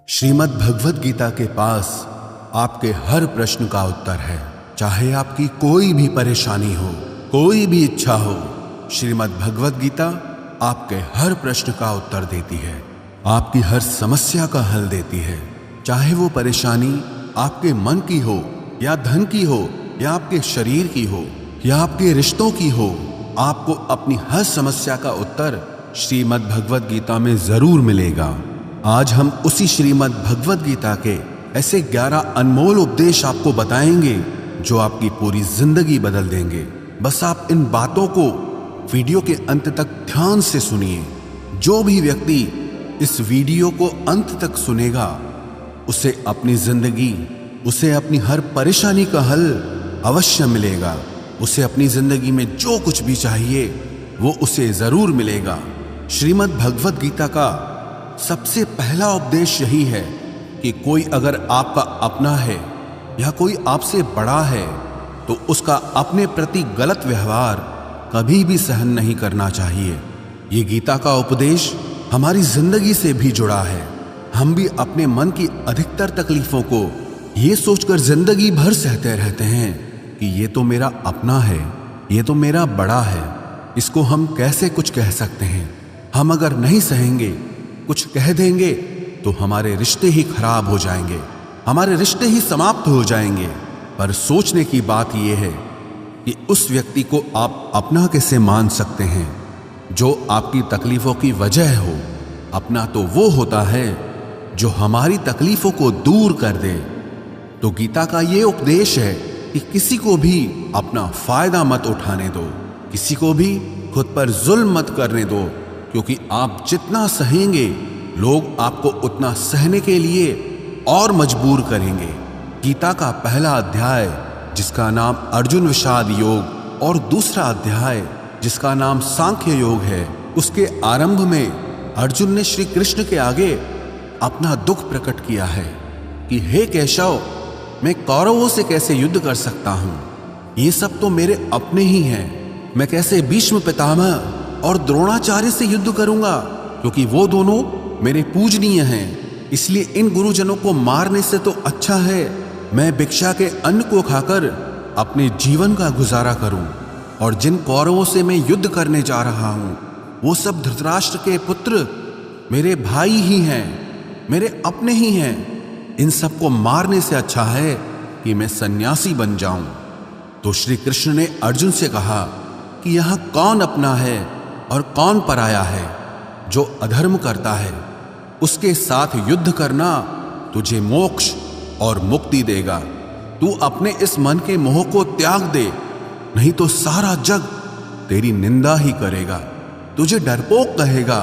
श्रीमद् भगवद गीता के पास आपके हर प्रश्न का उत्तर है। चाहे आपकी कोई भी परेशानी हो, कोई भी इच्छा हो, श्रीमद् भगवद गीता आपके हर प्रश्न का उत्तर देती है, आपकी हर समस्या का हल देती है। चाहे वो परेशानी आपके मन की हो या धन की हो या आपके शरीर की हो या आपके रिश्तों की हो, आपको अपनी हर समस्या का उत्तर श्रीमद् भगवद गीता में जरूर मिलेगा। आज हम उसी श्रीमद् भगवद गीता के ऐसे 11 अनमोल उपदेश आपको बताएंगे जो आपकी पूरी जिंदगी बदल देंगे। बस आप इन बातों को वीडियो के अंत तक ध्यान से सुनिए। जो भी व्यक्ति इस वीडियो को अंत तक सुनेगा, उसे अपनी जिंदगी, उसे अपनी हर परेशानी का हल अवश्य मिलेगा। उसे अपनी जिंदगी में जो कुछ भी चाहिए वो उसे जरूर मिलेगा। श्रीमद् भगवद गीता का सबसे पहला उपदेश यही है कि कोई अगर आपका अपना है या कोई आपसे बड़ा है तो उसका अपने प्रति गलत व्यवहार कभी भी सहन नहीं करना चाहिए। ये गीता का उपदेश हमारी जिंदगी से भी जुड़ा है। हम भी अपने मन की अधिकतर तकलीफों को ये सोचकर जिंदगी भर सहते रहते हैं कि ये तो मेरा अपना है, ये तो मेरा बड़ा है, इसको हम कैसे कुछ कह सकते हैं। हम अगर नहीं सहेंगे, कुछ कह देंगे तो हमारे रिश्ते ही खराब हो जाएंगे, हमारे रिश्ते ही समाप्त हो जाएंगे। पर सोचने की बात यह है कि उस व्यक्ति को आप अपना कैसे मान सकते हैं जो आपकी तकलीफों की वजह हो। अपना तो वो होता है जो हमारी तकलीफों को दूर कर दे। तो गीता का ये उपदेश है कि किसी को भी अपना फायदा मत उठाने दो, किसी को भी खुद पर जुल्म मत करने दो, क्योंकि आप जितना सहेंगे लोग आपको उतना सहने के लिए और मजबूर करेंगे। गीता का पहला अध्याय जिसका नाम अर्जुन विषाद योग और दूसरा अध्याय जिसका नाम सांख्य योग है, उसके आरंभ में अर्जुन ने श्री कृष्ण के आगे अपना दुख प्रकट किया है कि हे केशव, मैं कौरवों से कैसे युद्ध कर सकता हूं, ये सब तो मेरे अपने ही हैं। मैं कैसे भीष्म पितामह और द्रोणाचार्य से युद्ध करूंगा, क्योंकि वो दोनों मेरे पूजनीय हैं। इसलिए इन गुरुजनों को मारने से तो अच्छा है मैं भिक्षा के अन्न को खाकर अपने जीवन का गुजारा करूं। और जिन कौरवों से मैं युद्ध करने जा रहा हूं वो सब धृतराष्ट्र के पुत्र मेरे भाई ही हैं, मेरे अपने ही हैं। इन सबको मारने से अच्छा है कि मैं सन्यासी बन जाऊं। तो श्री कृष्ण ने अर्जुन से कहा कि यहां कौन अपना है और कौन पराया है। जो अधर्म करता है उसके साथ युद्ध करना तुझे मोक्ष और मुक्ति देगा। तू अपने इस मन के मोह को त्याग दे, नहीं तो सारा जग तेरी निंदा ही करेगा, तुझे डरपोक कहेगा।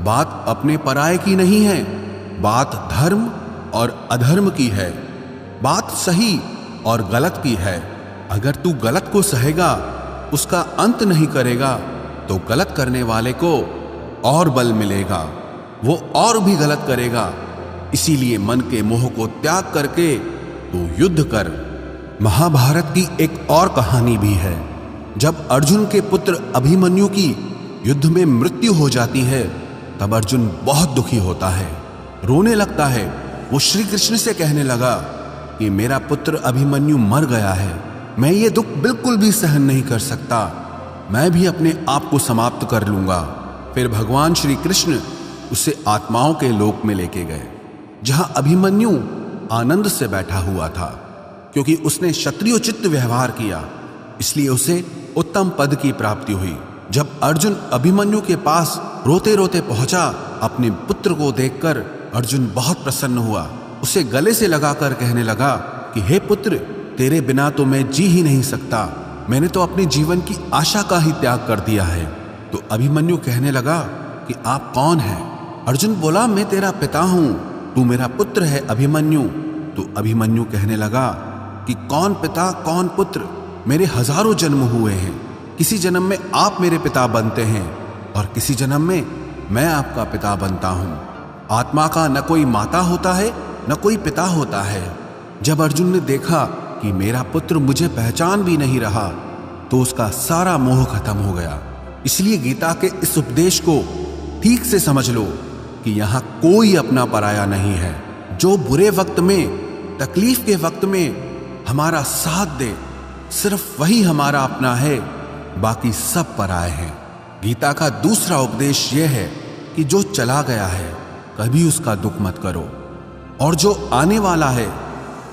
बात अपने पराये की नहीं है, बात धर्म और अधर्म की है, बात सही और गलत की है। अगर तू गलत को सहेगा, उसका अंत नहीं करेगा, तो गलत करने वाले को और बल मिलेगा, वो और भी गलत करेगा। इसीलिए मन के मोह को त्याग करके तू युद्ध कर। महाभारत की एक और कहानी भी है। जब अर्जुन के पुत्र अभिमन्यु की युद्ध में मृत्यु हो जाती है तब अर्जुन बहुत दुखी होता है, रोने लगता है। वो श्री कृष्ण से कहने लगा कि मेरा पुत्र अभिमन्यु मर गया है, मैं ये दुख बिल्कुल भी सहन नहीं कर सकता, मैं भी अपने आप को समाप्त कर लूंगा। फिर भगवान श्री कृष्ण उसे आत्माओं के लोक में लेके गए, जहां अभिमन्यु आनंद से बैठा हुआ था। क्योंकि उसने क्षत्रियोचित व्यवहार किया, इसलिए उसे उत्तम पद की प्राप्ति हुई। जब अर्जुन अभिमन्यु के पास रोते रोते पहुंचा, अपने पुत्र को देखकर अर्जुन बहुत प्रसन्न हुआ। उसे गले से लगाकर कहने लगा कि हे पुत्र, तेरे बिना तो मैं जी ही नहीं सकता, मैंने तो अपने जीवन की आशा का ही त्याग कर दिया है। तो अभिमन्यु कहने लगा कि आप कौन हैं? अर्जुन बोला, मैं तेरा पिता हूं, तू मेरा पुत्र है अभिमन्यु। तो अभिमन्यु कहने लगा कि कौन पिता कौन पुत्र, मेरे हजारों जन्म हुए हैं, किसी जन्म में आप मेरे पिता बनते हैं और किसी जन्म में मैं आपका पिता बनता हूं। आत्मा का न कोई माता होता है न कोई पिता होता है। जब अर्जुन ने देखा कि मेरा पुत्र मुझे पहचान भी नहीं रहा तो उसका सारा मोह खत्म हो गया। इसलिए गीता के इस उपदेश को ठीक से समझ लो कि यहां कोई अपना पराया नहीं है। जो बुरे वक्त में, तकलीफ के वक्त में हमारा साथ दे, सिर्फ वही हमारा अपना है, बाकी सब पराए हैं। गीता का दूसरा उपदेश यह है कि जो चला गया है कभी उसका दुख मत करो, और जो आने वाला है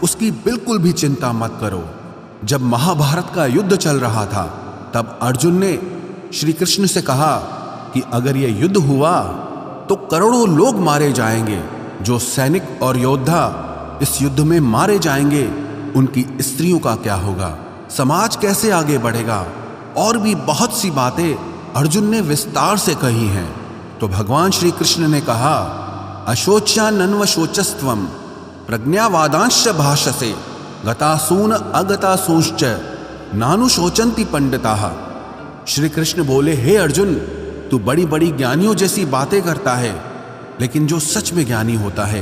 उसकी बिल्कुल भी चिंता मत करो। जब महाभारत का युद्ध चल रहा था तब अर्जुन ने श्री कृष्ण से कहा कि अगर यह युद्ध हुआ तो करोड़ों लोग मारे जाएंगे। जो सैनिक और योद्धा इस युद्ध में मारे जाएंगे उनकी स्त्रियों का क्या होगा, समाज कैसे आगे बढ़ेगा, और भी बहुत सी बातें अर्जुन ने विस्तार से कही हैं। तो भगवान श्री कृष्ण ने कहा, अशोच्यानन्व शोचस्त्वम प्रज्ञावादांश भाषसे गतासून अगतासूंश्च नानुशोचन्ति पंडिताः। श्री कृष्ण बोले, हे अर्जुन, तू बड़ी बड़ी ज्ञानियों जैसी बातें करता है, लेकिन जो सच में ज्ञानी होता है,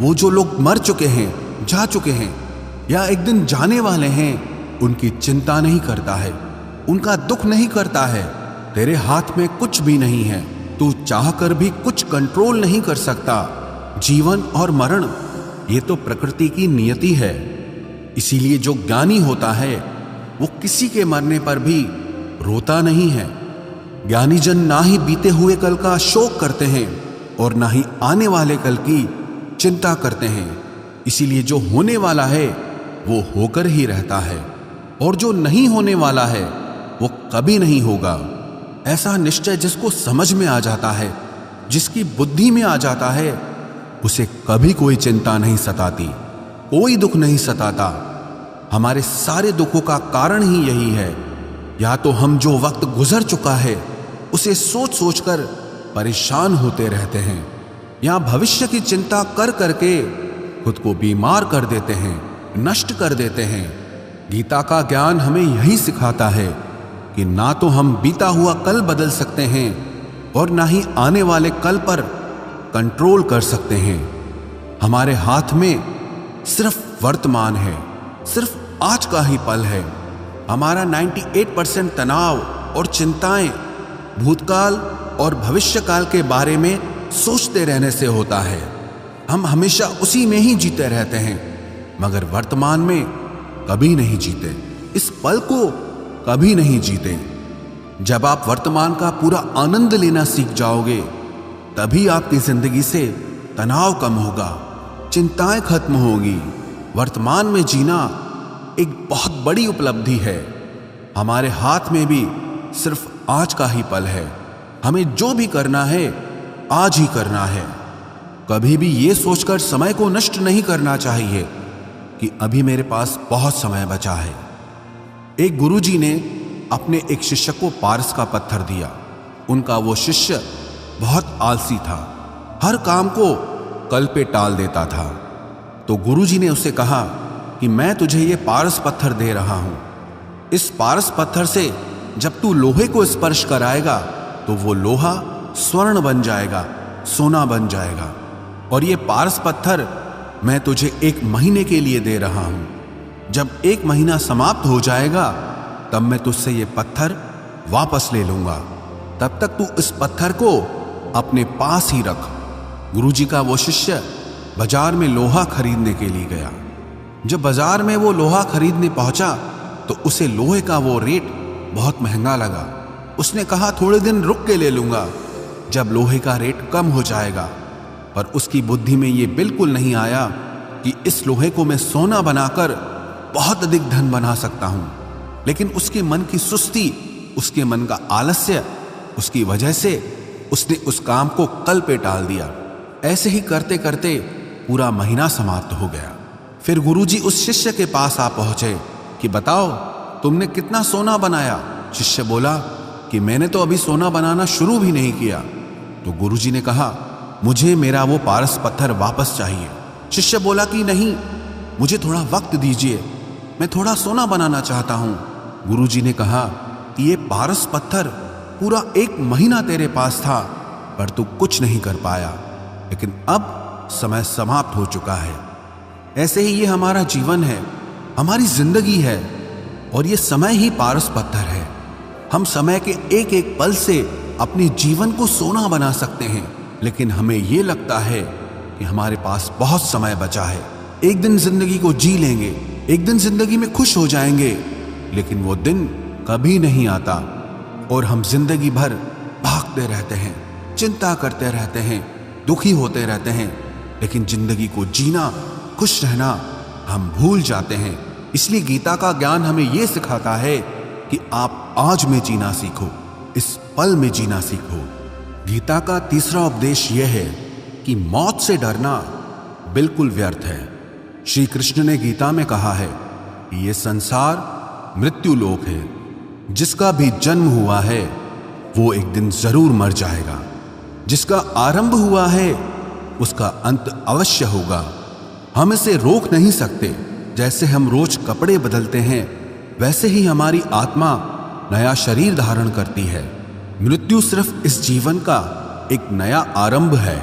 वो जो लोग मर चुके हैं, जा चुके हैं या एक दिन जाने वाले हैं, उनकी चिंता नहीं करता है, उनका दुख नहीं करता है। तेरे हाथ में कुछ भी नहीं है, तू चाहकर भी कुछ कंट्रोल नहीं कर सकता। जीवन और मरण ये तो प्रकृति की नियति है। इसीलिए जो ज्ञानी होता है वो किसी के मरने पर भी रोता नहीं है। ज्ञानी जन ना ही बीते हुए कल का शोक करते हैं और ना ही आने वाले कल की चिंता करते हैं। इसीलिए जो होने वाला है वो होकर ही रहता है, और जो नहीं होने वाला है वो कभी नहीं होगा। ऐसा निश्चय जिसको समझ में आ जाता है, जिसकी बुद्धि में आ जाता है, उसे कभी कोई चिंता नहीं सताती, कोई दुख नहीं सताता। हमारे सारे दुखों का कारण ही यही है। या तो हम जो वक्त गुजर चुका है उसे सोच सोचकर परेशान होते रहते हैं, या भविष्य की चिंता कर करके खुद को बीमार कर देते हैं, नष्ट कर देते हैं। गीता का ज्ञान हमें यही सिखाता है कि ना तो हम बीता हुआ कल बदल सकते हैं और ना ही आने वाले कल पर कंट्रोल कर सकते हैं। हमारे हाथ में सिर्फ वर्तमान है, सिर्फ आज का ही पल है। हमारा 98% तनाव और चिंताएं भूतकाल और भविष्यकाल के बारे में सोचते रहने से होता है। हम हमेशा उसी में ही जीते रहते हैं, मगर वर्तमान में कभी नहीं जीते, इस पल को कभी नहीं जीते। जब आप वर्तमान का पूरा आनंद लेना सीख जाओगे, तभी आपकी जिंदगी से तनाव कम होगा, चिंताएं खत्म होगी। वर्तमान में जीना एक बहुत बड़ी उपलब्धि है। हमारे हाथ में भी सिर्फ आज का ही पल है। हमें जो भी करना है आज ही करना है। कभी भी ये सोचकर समय को नष्ट नहीं करना चाहिए कि अभी मेरे पास बहुत समय बचा है। एक गुरुजी ने अपने एक शिष्य को पारस का पत्थर दिया। उनका वो शिष्य बहुत आलसी था, हर काम को कल पे टाल देता था। तो गुरुजी ने उसे कहा कि मैं तुझे ये पारस पत्थर दे रहा हूं। इस पारस पत्थर से जब तू लोहे को स्पर्श कराएगा तो वो लोहा स्वर्ण बन जाएगा, सोना बन जाएगा। और ये पारस पत्थर मैं तुझे 1 महीने के लिए दे रहा हूं। जब 1 महीना समाप्त हो जाएगा तब मैं तुझसे ये पत्थर वापस ले लूंगा। तब तक तू इस पत्थर को अपने पास ही रख। गुरुजी का वो शिष्य बाजार में लोहा खरीदने के लिए गया। जब बाजार में वो लोहा खरीदने पहुंचा तो उसे लोहे का वो रेट बहुत महंगा लगा। उसने कहा थोड़े दिन रुक के ले लूंगा, जब लोहे का रेट कम हो जाएगा। पर उसकी बुद्धि में ये बिल्कुल नहीं आया कि इस लोहे को मैं सोना बनाकर बहुत अधिक धन बना सकता हूं। लेकिन उसके मन की सुस्ती, उसके मन का आलस्य, उसकी वजह से उसने उस काम को कल पे टाल दिया। ऐसे ही करते करते पूरा महीना समाप्त हो गया। फिर गुरुजी उस शिष्य के पास आ पहुंचे कि बताओ तुमने कितना सोना बनाया। शिष्य बोला कि मैंने तो अभी सोना बनाना शुरू भी नहीं किया। तो गुरुजी ने कहा मुझे मेरा वो पारस पत्थर वापस चाहिए। शिष्य बोला कि नहीं, मुझे थोड़ा वक्त दीजिए, मैं थोड़ा सोना बनाना चाहता हूं। गुरुजी ने कहा कि ये पारस पत्थर पूरा 1 महीना तेरे पास था, पर तू कुछ नहीं कर पाया, लेकिन अब समय समाप्त हो चुका है। ऐसे ही ये हमारा जीवन है, हमारी जिंदगी है, और ये समय ही पारस पत्थर है। हम समय के एक एक पल से अपने जीवन को सोना बना सकते हैं, लेकिन हमें ये लगता है कि कि हमारे पास बहुत समय बचा है, एक दिन जिंदगी को जी लेंगे, एक दिन जिंदगी में खुश हो जाएंगे, लेकिन वो दिन कभी नहीं आता और हम जिंदगी भर भागते रहते हैं, चिंता करते रहते हैं, दुखी होते रहते हैं, लेकिन जिंदगी को जीना, खुश रहना हम भूल जाते हैं। इसलिए गीता का ज्ञान हमें यह सिखाता है कि आप आज में जीना सीखो, इस पल में जीना सीखो। गीता का तीसरा उपदेश यह है कि मौत से डरना बिल्कुल व्यर्थ है। श्री कृष्ण ने गीता में कहा है कि यह संसार मृत्यु लोक है, जिसका भी जन्म हुआ है वो एक दिन जरूर मर जाएगा, जिसका आरंभ हुआ है उसका अंत अवश्य होगा। हम इसे रोक नहीं सकते। जैसे हम रोज कपड़े बदलते हैं, वैसे ही हमारी आत्मा नया शरीर धारण करती है। मृत्यु सिर्फ इस जीवन का एक नया आरंभ है,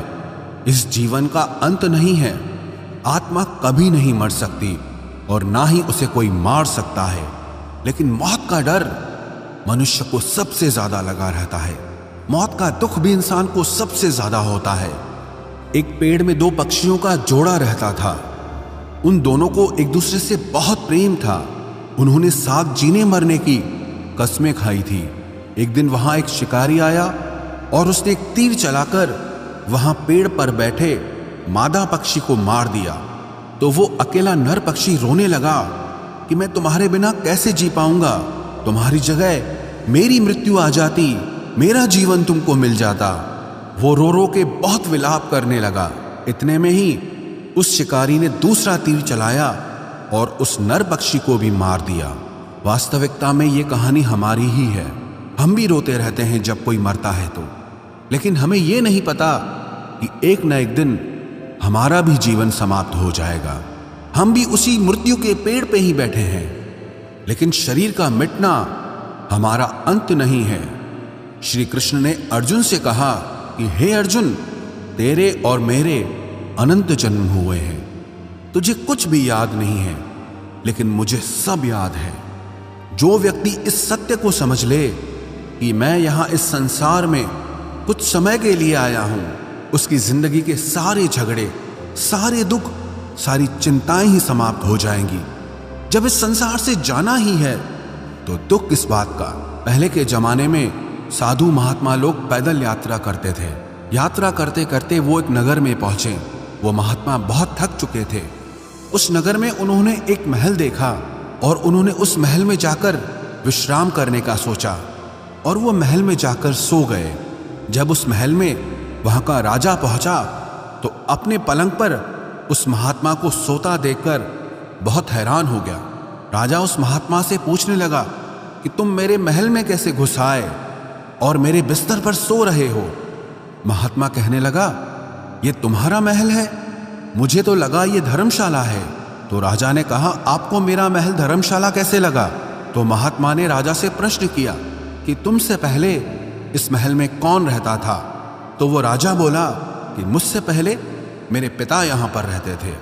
इस जीवन का अंत नहीं है। आत्मा कभी नहीं मर सकती और ना ही उसे कोई मार सकता है, लेकिन मौत का डर मनुष्य को सबसे ज्यादा लगा रहता है। मौत का दुख भी इंसान को सबसे ज्यादा होता है। एक पेड़ में दो पक्षियों का जोड़ा रहता था। उन दोनों को एक दूसरे से बहुत प्रेम था। उन्होंने साथ जीने मरने की कस्में खाई थी। एक दिन वहां एक शिकारी आया और उसने एक तीर चलाकर वहां पेड़ पर बैठे मादा पक्षी को मार दिया। तो वो अकेला नर पक्षी रोने लगा कि मैं तुम्हारे बिना कैसे जी पाऊंगा, तुम्हारी जगह मेरी मृत्यु आ जाती, मेरा जीवन तुमको मिल जाता। वो रो रो के बहुत विलाप करने लगा। इतने में ही उस शिकारी ने दूसरा तीर चलाया और उस नर पक्षी को भी मार दिया। वास्तविकता में ये कहानी हमारी ही है। हम भी रोते रहते हैं जब कोई मरता है तो, लेकिन हमें ये नहीं पता कि एक न एक दिन हमारा भी जीवन समाप्त हो जाएगा। हम भी उसी मृत्यु के पेड़ पे ही बैठे हैं, लेकिन शरीर का मिटना हमारा अंत नहीं है। श्री कृष्ण ने अर्जुन से कहा कि हे अर्जुन, तेरे और मेरे अनंत जन्म हुए हैं, तुझे कुछ भी याद नहीं है, लेकिन मुझे सब याद है। जो व्यक्ति इस सत्य को समझ ले कि मैं यहां इस संसार में कुछ समय के लिए आया हूं, उसकी जिंदगी के सारे झगड़े, सारे दुख, सारी चिंताएं ही समाप्त हो जाएंगी। जब इस संसार से जाना ही है तो दुख किस बात का। पहले के जमाने में साधु महात्मा लोग पैदल यात्रा करते थे। यात्रा करते करते वो एक नगर में पहुंचे। वो महात्मा बहुत थक चुके थे। उस नगर में उन्होंने एक महल देखा और उन्होंने उस महल में जाकर विश्राम करने का सोचा और वो महल में जाकर सो गए। जब उस महल में वहां का राजा पहुंचा तो अपने पलंग पर उस महात्मा को सोता देखकर बहुत हैरान हो गया। राजा उस महात्मा से पूछने लगा कि तुम मेरे महल में कैसे घुस आए और मेरे बिस्तर पर सो रहे हो। महात्मा कहने लगा, ये तुम्हारा महल है, मुझे तो लगा ये धर्मशाला है। तो राजा ने कहा, आपको मेरा महल धर्मशाला कैसे लगा? तो महात्मा ने राजा से प्रश्न किया कि तुमसे पहले इस महल में कौन रहता था? तो वो राजा बोला कि मुझसे पहले मेरे पिता यहाँ पर रहते थे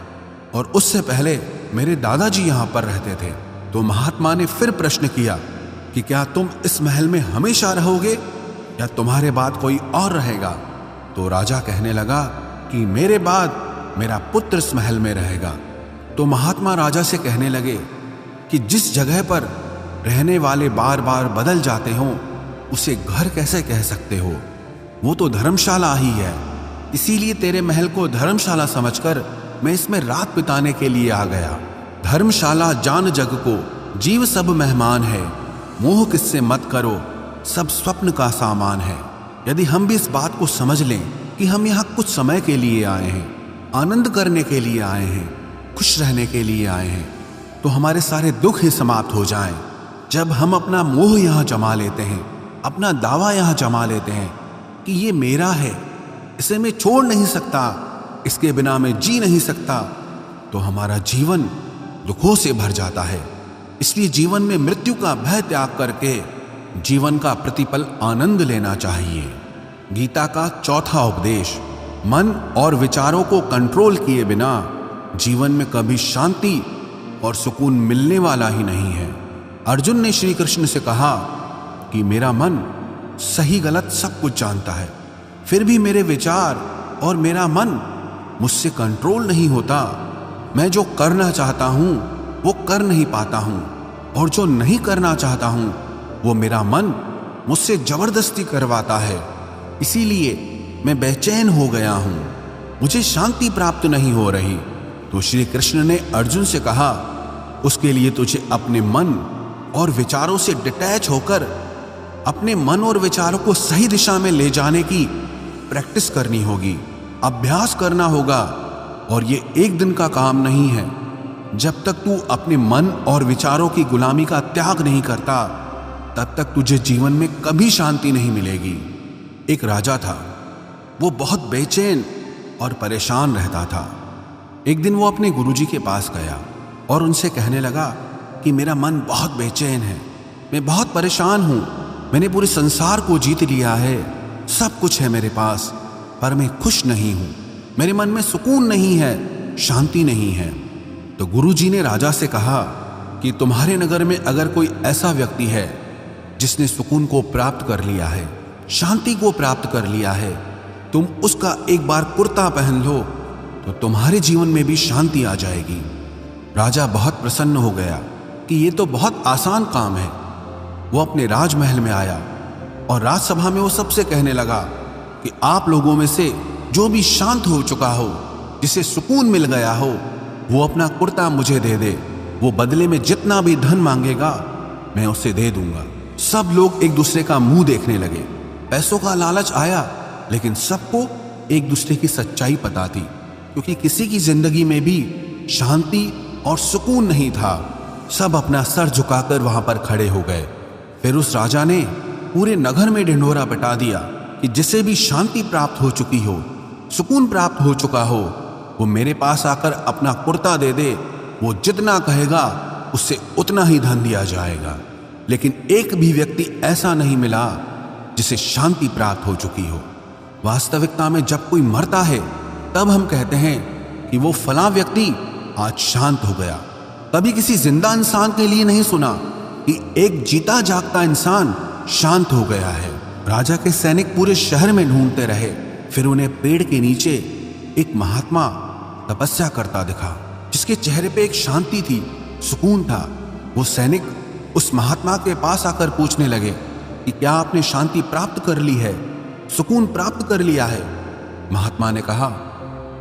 और उससे पहले मेरे दादाजी यहाँ पर रहते थे। तो महात्मा ने फिर प्रश्न किया कि क्या तुम इस महल में हमेशा रहोगे या तुम्हारे बाद कोई और रहेगा? तो राजा कहने लगा कि मेरे बाद मेरा पुत्र इस महल में रहेगा। तो महात्मा राजा से कहने लगे कि जिस जगह पर रहने वाले बार बार बदल जाते हो उसे घर कैसे कह सकते हो? वो तो धर्मशाला ही है। इसीलिए तेरे महल को धर्मशाला समझकर मैं इसमें रात बिताने के लिए आ गया। धर्मशाला जान जग को, जीव सब मेहमान है, मोह किससे मत करो, सब स्वप्न का सामान है। यदि हम भी इस बात को समझ लें कि हम यहाँ कुछ समय के लिए आए हैं, आनंद करने के लिए आए हैं, खुश रहने के लिए आए हैं, तो हमारे सारे दुख ही समाप्त हो जाएं। जब हम अपना मोह यहाँ जमा लेते हैं, अपना दावा यहाँ जमा लेते हैं कि ये मेरा है, इसे मैं छोड़ नहीं सकता, इसके बिना मैं जी नहीं सकता, तो हमारा जीवन दुखों से भर जाता है। इसलिए जीवन में मृत्यु का भय त्याग करके जीवन का प्रतिपल आनंद लेना चाहिए। गीता का चौथा उपदेश, मन और विचारों को कंट्रोल किए बिना जीवन में कभी शांति और सुकून मिलने वाला ही नहीं है। अर्जुन ने श्री कृष्ण से कहा कि मेरा मन सही गलत सब कुछ जानता है, फिर भी मेरे विचार और मेरा मन मुझसे कंट्रोल नहीं होता। मैं जो करना चाहता हूं वो कर नहीं पाता हूं, और जो नहीं करना चाहता हूं वो मेरा मन मुझसे जबरदस्ती करवाता है। इसीलिए मैं बेचैन हो गया हूं, मुझे शांति प्राप्त नहीं हो रही। तो श्री कृष्ण ने अर्जुन से कहा, उसके लिए तुझे अपने मन और विचारों से डिटैच होकर अपने मन और विचारों को सही दिशा में ले जाने की प्रैक्टिस करनी होगी, अभ्यास करना होगा। और ये एक दिन का काम नहीं है। जब तक तू अपने मन और विचारों की गुलामी का त्याग नहीं करता, तब तक तुझे जीवन में कभी शांति नहीं मिलेगी। एक राजा था, वो बहुत बेचैन और परेशान रहता था। एक दिन वो अपने गुरुजी के पास गया और उनसे कहने लगा कि मेरा मन बहुत बेचैन है, मैं बहुत परेशान हूं, मैंने पूरे संसार को जीत लिया है, सब कुछ है मेरे पास, पर मैं खुश नहीं हूं, मेरे मन में सुकून नहीं है, शांति नहीं है। तो गुरुजी ने राजा से कहा कि तुम्हारे नगर में अगर कोई ऐसा व्यक्ति है जिसने सुकून को प्राप्त कर लिया है, शांति को प्राप्त कर लिया है, तुम उसका एक बार कुर्ता पहन लो तो तुम्हारे जीवन में भी शांति आ जाएगी। राजा बहुत प्रसन्न हो गया कि ये तो बहुत आसान काम है। वो अपने राजमहल में आया और राजसभा में वो सबसे कहने लगा कि आप लोगों में से जो भी शांत हो चुका हो, जिसे सुकून मिल गया हो, वो अपना कुर्ता मुझे दे दे। वो बदले में जितना भी धन मांगेगा मैं उसे दे दूंगा। सब लोग एक दूसरे का मुंह देखने लगे। पैसों का लालच आया, लेकिन सबको एक दूसरे की सच्चाई पता थी, क्योंकि किसी की जिंदगी में भी शांति और सुकून नहीं था। सब अपना सर झुकाकर वहां पर खड़े हो गए। फिर उस राजा ने पूरे नगर में ढिंढोरा पिटा दिया कि जिसे भी शांति प्राप्त हो चुकी हो, सुकून प्राप्त हो चुका हो, वो मेरे पास आकर अपना कुर्ता दे दे। वो जितना कहेगा उससे उतना ही धन दिया जाएगा। लेकिन एक भी व्यक्ति ऐसा नहीं मिला जिसे शांति प्राप्त हो चुकी हो। वास्तविकता में जब कोई मरता है तब हम कहते हैं कि वो फलां व्यक्ति आज शांत हो गया। कभी किसी जिंदा इंसान के लिए नहीं सुना कि एक जीता जागता इंसान शांत हो गया है। राजा के सैनिक पूरे शहर में ढूंढते रहे। फिर उन्हें पेड़ के नीचे एक महात्मा तपस्या करता दिखा, जिसके चेहरे पे एक शांति थी, सुकून था। वो सैनिक उस महात्मा के पास आकर पूछने लगे कि क्या आपने शांति प्राप्त कर ली है, सुकून प्राप्त कर लिया है? महात्मा ने कहा,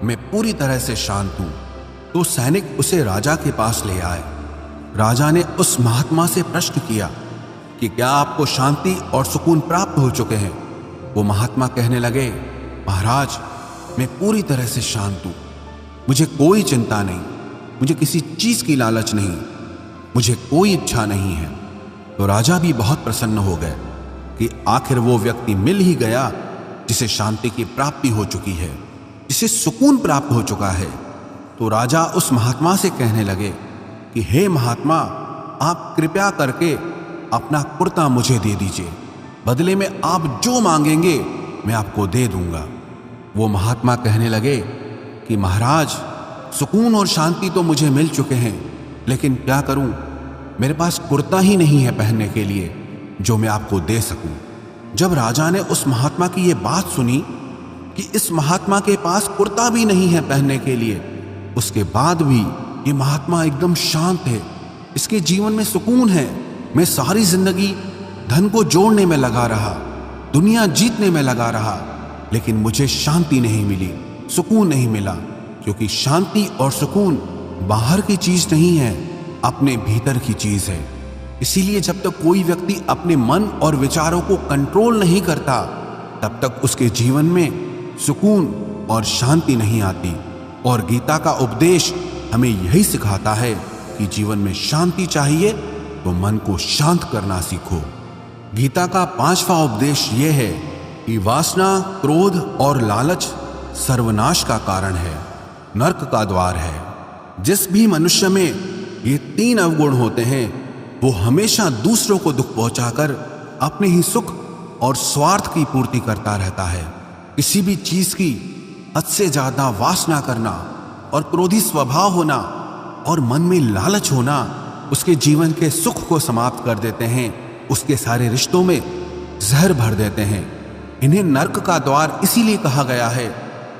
मैं पूरी तरह से शांत हूं। तो सैनिक उसे राजा के पास ले आए। राजा ने उस महात्मा से प्रश्न किया कि क्या आपको शांति और सुकून प्राप्त हो चुके हैं? वो महात्मा कहने लगे, महाराज, मैं पूरी तरह से शांत हूं, मुझे कोई चिंता नहीं, मुझे किसी चीज की लालच नहीं, मुझे कोई इच्छा नहीं है। तो राजा भी बहुत प्रसन्न हो गए कि आखिर वो व्यक्ति मिल ही गया जिसे शांति की प्राप्ति हो चुकी है, जिसे सुकून प्राप्त हो चुका है। तो राजा उस महात्मा से कहने लगे कि हे महात्मा, आप कृपया करके अपना कुर्ता मुझे दे दीजिए, बदले में आप जो मांगेंगे मैं आपको दे दूंगा। वो महात्मा कहने लगे कि महाराज, सुकून और शांति तो मुझे मिल चुके हैं, लेकिन क्या करूं, मेरे पास कुर्ता ही नहीं है पहनने के लिए जो मैं आपको दे सकूं। जब राजा ने उस महात्मा की ये बात सुनी कि इस महात्मा के पास कुर्ता भी नहीं है पहनने के लिए, उसके बाद भी ये महात्मा एकदम शांत है, इसके जीवन में सुकून है। मैं सारी जिंदगी धन को जोड़ने में लगा रहा, दुनिया जीतने में लगा रहा, लेकिन मुझे शांति नहीं मिली, सुकून नहीं मिला, क्योंकि शांति और सुकून बाहर की चीज नहीं है, अपने भीतर की चीज है। इसीलिए जब तक कोई व्यक्ति अपने मन और विचारों को कंट्रोल नहीं करता, तब तक उसके जीवन में सुकून और शांति नहीं आती। और गीता का उपदेश हमें यही सिखाता है कि जीवन में शांति चाहिए तो मन को शांत करना सीखो। गीता का 5वां उपदेश यह है कि वासना, क्रोध और लालच सर्वनाश का कारण है, नरक का द्वार है। जिस भी मनुष्य में ये 3 अवगुण होते हैं, वो हमेशा दूसरों को दुख पहुंचाकर अपने ही सुख और स्वार्थ की पूर्ति करता रहता है। किसी भी चीज की हद से ज्यादा वासना करना और क्रोधी स्वभाव होना और मन में लालच होना उसके जीवन के सुख को समाप्त कर देते हैं, उसके सारे रिश्तों में जहर भर देते हैं। इन्हें नरक का द्वार इसीलिए कहा गया है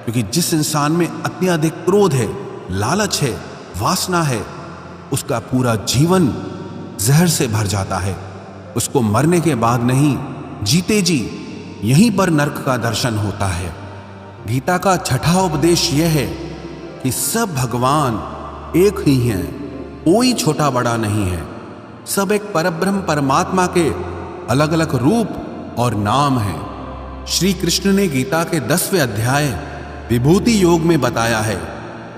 क्योंकि जिस इंसान में अत्यधिक क्रोध है, लालच है, वासना है, उसका पूरा जीवन जहर से भर जाता है। उसको मरने के बाद नहीं, जीते जी यहीं पर नरक का दर्शन होता है। गीता का छठा उपदेश यह है कि सब भगवान एक ही हैं, कोई छोटा बड़ा नहीं है। सब एक परब्रह्म परमात्मा के अलग अलग रूप और नाम हैं। श्री कृष्ण ने गीता के 10वें अध्याय विभूति योग में बताया है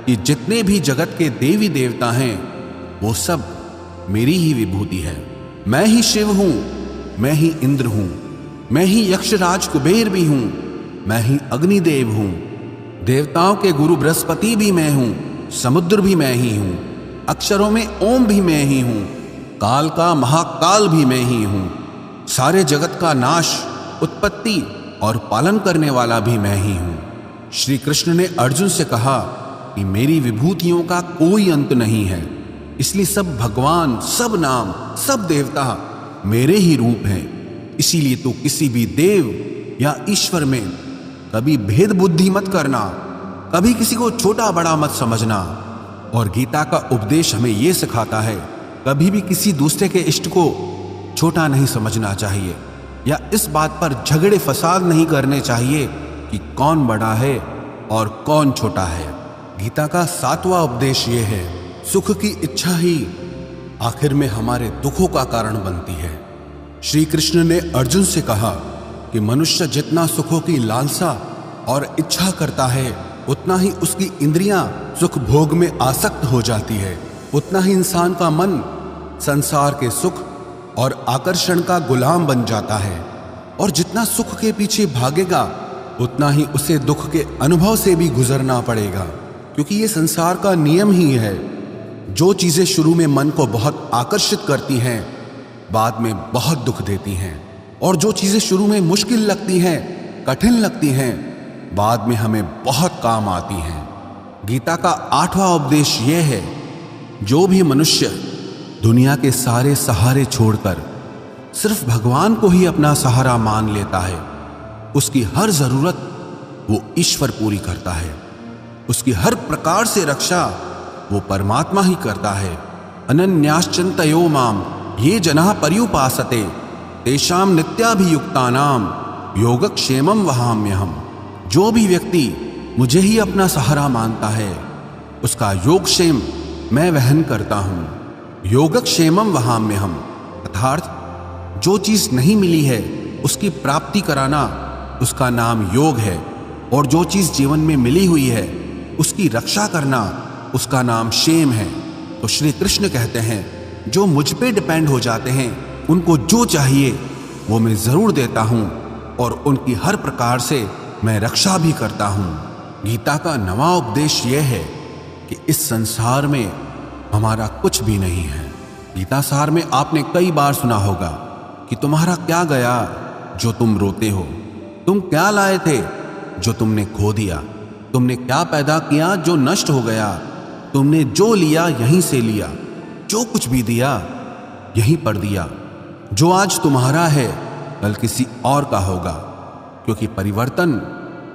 कि जितने भी जगत के देवी देवता हैं वो सब मेरी ही विभूति है। मैं ही शिव हूं, मैं ही इंद्र हूं, मैं ही यक्षराज कुबेर भी हूं, मैं ही अग्निदेव हूं, देवताओं के गुरु बृहस्पति भी मैं हूं, समुद्र भी मैं ही हूं, अक्षरों में ओम भी मैं ही हूं, काल का महाकाल भी मैं ही हूं, सारे जगत का नाश, उत्पत्ति और पालन करने वाला भी मैं ही हूं। श्री कृष्ण ने अर्जुन से कहा कि मेरी विभूतियों का कोई अंत नहीं है, इसलिए सब भगवान, सब नाम, सब देवता मेरे ही रूप हैं। इसीलिए तो किसी भी देव या ईश्वर में कभी भेद बुद्धि मत करना, कभी किसी को छोटा बड़ा मत समझना। और गीता का उपदेश हमें यह सिखाता है कभी भी किसी दूसरे के इष्ट को छोटा नहीं समझना चाहिए, या इस बात पर झगड़े फसाद नहीं करने चाहिए कि कौन बड़ा है और कौन छोटा है। गीता का 7वां उपदेश यह है, सुख की इच्छा ही आखिर में हमारे दुखों का कारण बनती है। श्री कृष्ण ने अर्जुन से कहा कि मनुष्य जितना सुखों की लालसा और इच्छा करता है, उतना ही उसकी इंद्रियां सुख भोग में आसक्त हो जाती है, उतना ही इंसान का मन संसार के सुख और आकर्षण का गुलाम बन जाता है। और जितना सुख के पीछे भागेगा, उतना ही उसे दुख के अनुभव से भी गुजरना पड़ेगा, क्योंकि ये संसार का नियम ही है। जो चीजें शुरू में मन को बहुत आकर्षित करती हैं, बाद में बहुत दुख देती हैं, और जो चीजें शुरू में मुश्किल लगती हैं, कठिन लगती हैं, बाद में हमें बहुत काम आती हैं। गीता का 8वां उपदेश यह है, जो भी मनुष्य दुनिया के सारे सहारे छोड़कर सिर्फ भगवान को ही अपना सहारा मान लेता है, उसकी हर जरूरत वो ईश्वर पूरी करता है। उसकी हर प्रकार से रक्षा वो परमात्मा ही करता है। अनन्याश्चिन्तयो माम ये जनाः पर्युपासते तेषां नित्याभियुक्तानां योगक्षेमं वहाम्यहम्। जो भी व्यक्ति मुझे ही अपना सहारा मानता है, उसका योगक्षेम मैं वहन करता हूं। योगक्षेमं वहाम्यहम् अर्थात जो चीज नहीं मिली है उसकी प्राप्ति कराना उसका नाम योग है, और जो चीज जीवन में मिली हुई है उसकी रक्षा करना उसका नाम क्षेम है। तो श्री कृष्ण कहते हैं, जो मुझ पे डिपेंड हो जाते हैं उनको जो चाहिए वो मैं जरूर देता हूं, और उनकी हर प्रकार से मैं रक्षा भी करता हूं। गीता का 9वां उपदेश यह है कि इस संसार में हमारा कुछ भी नहीं है। गीता सार में आपने कई बार सुना होगा कि तुम्हारा क्या गया जो तुम रोते हो, तुम क्या लाए थे जो तुमने खो दिया, तुमने क्या पैदा किया जो नष्ट हो गया, तुमने जो लिया यहीं से लिया, जो कुछ भी दिया यहीं पर दिया। जो आज तुम्हारा है कल किसी और का होगा, क्योंकि परिवर्तन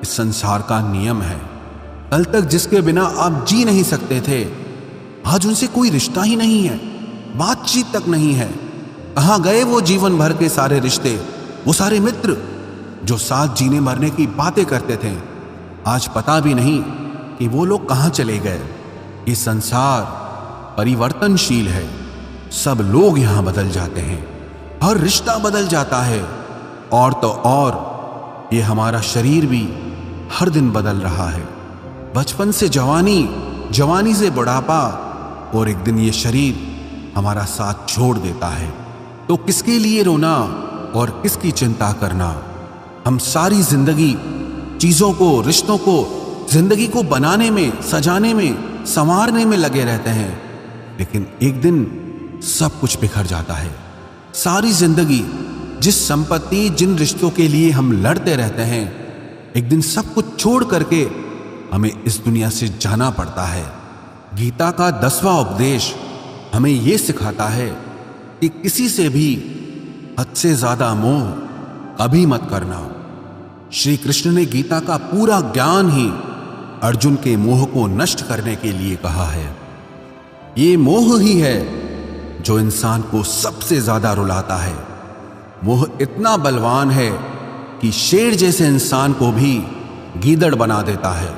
इस संसार का नियम है। कल तक जिसके बिना आप जी नहीं सकते थे, आज उनसे कोई रिश्ता ही नहीं है, बातचीत तक नहीं है। कहाँ गए वो जीवन भर के सारे रिश्ते, वो सारे मित्र जो साथ जीने मरने की बातें करते थे? आज पता भी नहीं कि वो लोग कहाँ चले गए। ये संसार परिवर्तनशील है, सब लोग यहां बदल जाते हैं, हर रिश्ता बदल जाता है, और तो और ये हमारा शरीर भी हर दिन बदल रहा है। बचपन से जवानी, जवानी से बुढ़ापा, और एक दिन ये शरीर हमारा साथ छोड़ देता है। तो किसके लिए रोना और किसकी चिंता करना? हम सारी जिंदगी चीजों को, रिश्तों को, जिंदगी को बनाने में, सजाने में, संवारने में लगे रहते हैं, लेकिन एक दिन सब कुछ बिखर जाता है। सारी जिंदगी जिस संपत्ति, जिन रिश्तों के लिए हम लड़ते रहते हैं, एक दिन सब कुछ छोड़ करके हमें इस दुनिया से जाना पड़ता है। गीता का 10वां उपदेश हमें यह सिखाता है कि किसी से भी हद से ज्यादा मोह कभी मत करना। श्री कृष्ण ने गीता का पूरा ज्ञान ही अर्जुन के मोह को नष्ट करने के लिए कहा है। ये मोह ही है जो इंसान को सबसे ज्यादा रुलाता है। मोह इतना बलवान है कि शेर जैसे इंसान को भी गीदड़ बना देता है।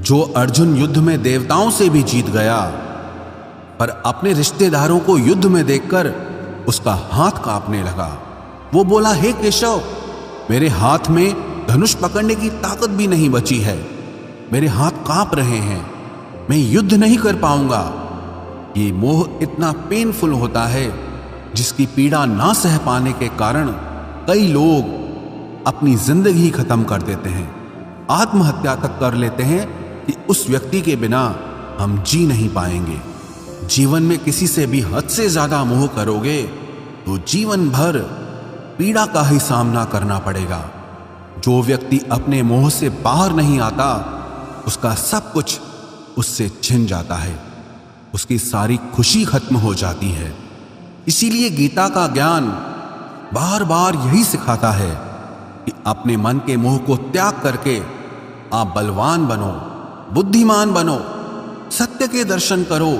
जो अर्जुन युद्ध में देवताओं से भी जीत गया, पर अपने रिश्तेदारों को युद्ध में देखकर उसका हाथ कांपने लगा। वो बोला, हे केशव, मेरे हाथ में धनुष पकड़ने की ताकत भी नहीं बची है, मेरे हाथ कांप रहे हैं, मैं युद्ध नहीं कर पाऊंगा। ये मोह इतना पेनफुल होता है जिसकी पीड़ा ना सह पाने के कारण कई लोग अपनी जिंदगी खत्म कर देते हैं, आत्महत्या तक कर लेते हैं कि उस व्यक्ति के बिना हम जी नहीं पाएंगे। जीवन में किसी से भी हद से ज्यादा मोह करोगे तो जीवन भर पीड़ा का ही सामना करना पड़ेगा। जो व्यक्ति अपने मोह से बाहर नहीं आता, उसका सब कुछ उससे छिन जाता है, उसकी सारी खुशी खत्म हो जाती है। इसीलिए गीता का ज्ञान बार बार यही सिखाता है कि अपने मन के मोह को त्याग करके आप बलवान बनो, बुद्धिमान बनो, सत्य के दर्शन करो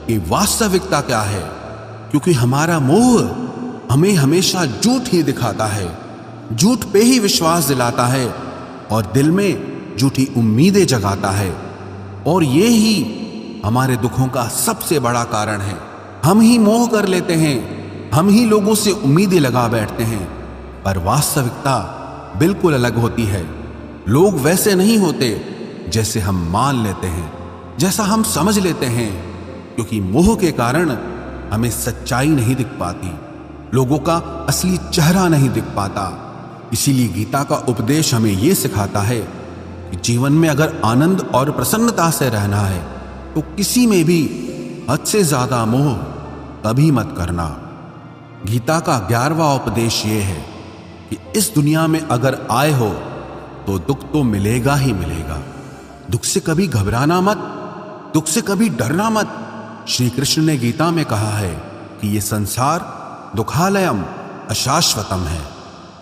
कि वास्तविकता क्या है। क्योंकि हमारा मोह हमें हमेशा झूठ ही दिखाता है, झूठ पे ही विश्वास दिलाता है और दिल में झूठी उम्मीदें जगाता है। और ये ही हमारे दुखों का सबसे बड़ा कारण है। हम ही मोह कर लेते हैं, हम ही लोगों से उम्मीदें लगा बैठते हैं, पर वास्तविकता बिल्कुल अलग होती है। लोग वैसे नहीं होते जैसे हम मान लेते हैं, जैसा हम समझ लेते हैं, क्योंकि मोह के कारण हमें सच्चाई नहीं दिख पाती, लोगों का असली चेहरा नहीं दिख पाता। इसीलिए गीता का उपदेश हमें यह सिखाता है कि जीवन में अगर आनंद और प्रसन्नता से रहना है तो किसी में भी हद से ज्यादा मोह कभी मत करना। गीता का 11वां उपदेश ये है कि इस दुनिया में अगर आए हो तो दुख तो मिलेगा ही मिलेगा। दुख से कभी घबराना मत, दुख से कभी डरना मत। श्री कृष्ण ने गीता में कहा है कि ये संसार दुखालयम अशाश्वतम है,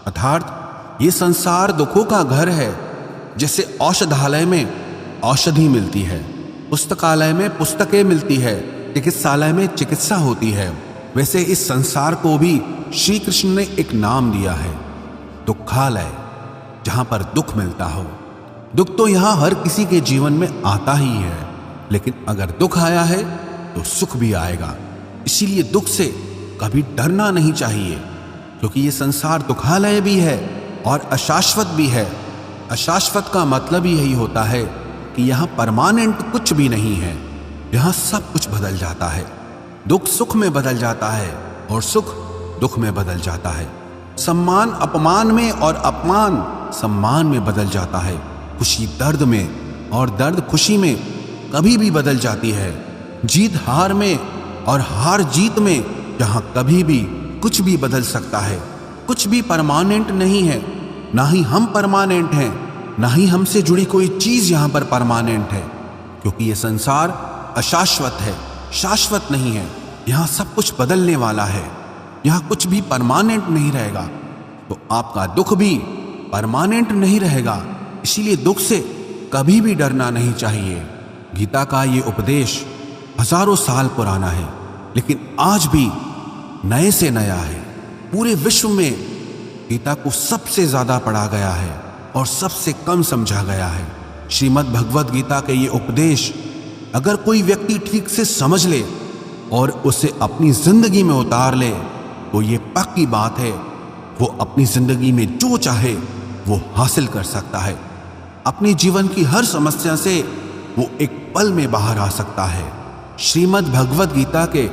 अर्थात ये संसार दुखों का घर है। जैसे औषधालय में औषधि मिलती है, पुस्तकालय में पुस्तकें मिलती है, चिकित्सालय में चिकित्सा होती है, वैसे इस संसार को भी श्री कृष्ण ने एक नाम दिया है, दुखालय, जहां पर दुख मिलता हो। दुख तो यहां हर किसी के जीवन में आता ही है, लेकिन अगर दुख आया है तो सुख भी आएगा। इसीलिए दुख से कभी डरना नहीं चाहिए, क्योंकि ये संसार दुखालय भी है और अशाश्वत भी है। अशाश्वत का मतलब ही यही होता है कि यहाँ परमानेंट कुछ भी नहीं है, यहाँ सब कुछ बदल जाता है। दुख सुख में बदल जाता है और सुख दुख में बदल जाता है। सम्मान अपमान में और अपमान सम्मान में बदल जाता है। खुशी दर्द में और दर्द खुशी में कभी भी बदल जाती है। जीत हार में और हार जीत में जहां कभी भी कुछ भी बदल सकता है। कुछ भी परमानेंट नहीं है, ना ही हम परमानेंट हैं, ना ही हमसे जुड़ी कोई चीज यहां पर परमानेंट है, क्योंकि ये संसार अशाश्वत है, शाश्वत नहीं है। यहां सब कुछ बदलने वाला है, यहां कुछ भी परमानेंट नहीं रहेगा। तो आपका दुख भी परमानेंट नहीं रहेगा, इसीलिए दुख से कभी भी डरना नहीं चाहिए। गीता का ये उपदेश हजारों साल पुराना है, लेकिन आज भी नए से नया है। पूरे विश्व में गीता को सबसे ज्यादा पढ़ा गया है और सबसे कम समझा गया है। श्रीमद् भगवद गीता के ये उपदेश अगर कोई व्यक्ति ठीक से समझ ले और उसे अपनी जिंदगी में उतार ले तो ये पक्की बात है, वो अपनी जिंदगी में जो चाहे वो हासिल कर सकता है। अपने जीवन की हर समस्या से वो एक पल में बाहर आ सकता है। श्रीमद् भगवद गीता के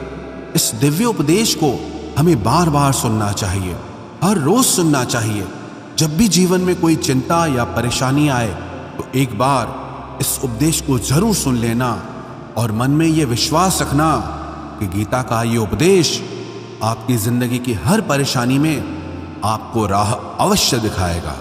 इस दिव्य उपदेश को हमें बार बार सुनना चाहिए, हर रोज सुनना चाहिए। जब भी जीवन में कोई चिंता या परेशानी आए तो एक बार इस उपदेश को जरूर सुन लेना और मन में ये विश्वास रखना कि गीता का ये उपदेश आपकी जिंदगी की हर परेशानी में आपको राह अवश्य दिखाएगा।